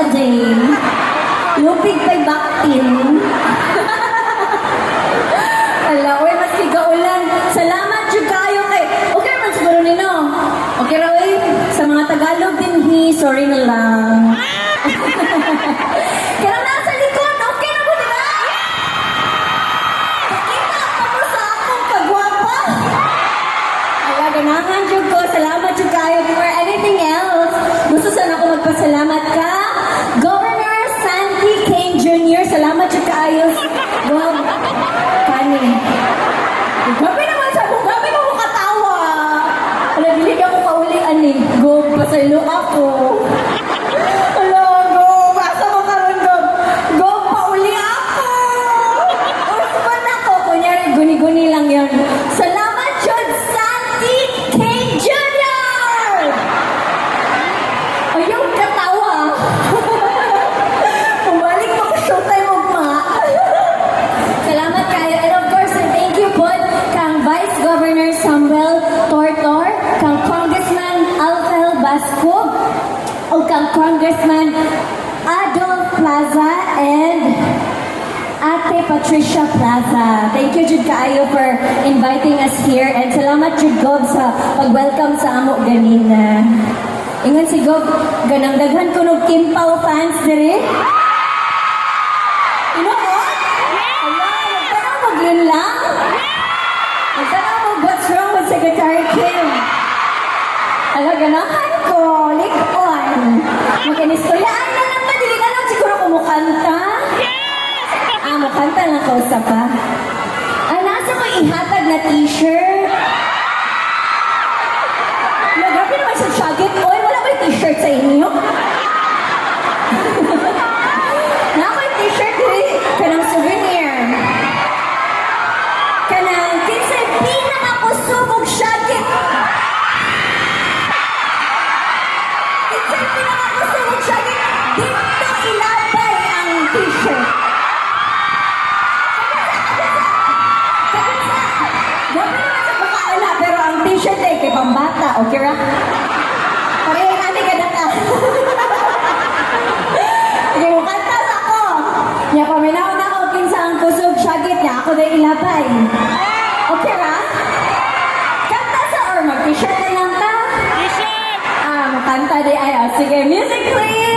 a day. Lupig pa'y baktin. Ala, uy, mas kigaulan. Salamat yung kayo kay... Okay man siguro nino. Okay raw sa mga Tagalog din sorry na lang. Kaya nasa likod, okay na po, diba? Pakita pa mo sa akong kagwapa. Ala, ganahan yung ko. Salamat yung kayo. For anything else, gusto sana ako magpasalamat ka. Governor Sandy Kane Jr. Salamat yung kayo. Gov, Kani. Gabi naman sa mo. Gabi mo mo katawa. Ala, dili ka mo kaulian eh. Gov, pasaylo ako. Ala, Gov. Asa mo karon, Gov? Gov, pauli ako. Usman ako. Kunyari, guni-guni lang yan. Salamat yun, Sandy Kane Jr. Ayaw katawa. Pumalik mo ko showtime mo ma. Salamat kayo. And of course, thank you po kang Vice Governor Samuel Tortor, kang Congressman Alfel Basco, o kang Congressman Adolf Plaza, and Ate Patricia Plaza. Thank you, Jud Kaayo, for inviting us here. And salamat, Jud Gob, sa pag-welcome sa amo ganina. Ingon si Gob, ganang daghan ko ng Kimpaw fans dire. Ino ko? Ala, nagtanaw mag-yun lang? Nagtanaw mag what's wrong with Secretary Kim? Ala, ganahan ko, likon. Magkanistoryaan na lang ba? Dili ka lang siguro kumukanta? Mukanta lang kausap pa. Nasa ko ihatag na t-shirt? Nagabi naman sa Shagit. Oy, wala ba yung t-shirt sa inyo? Na ako yung t-shirt kanang souvenir. Kanang kinsay pinakakusubog Shagit. Kinsay pinakakusubog Shagit. Dito ilabay ang t-shirt. Pero ang t-shirt ay kay pambata, okay ra? Pareho natin ka data. Sige, mukanta sa ako. Niya, paminaw na ako kinsa ang kusog Shagit niya. Ako na ilabay. Okay ra? Kanta sa or mag-t-shirt na lang ka? T-shirt! Makanta di ay. Sige, music please!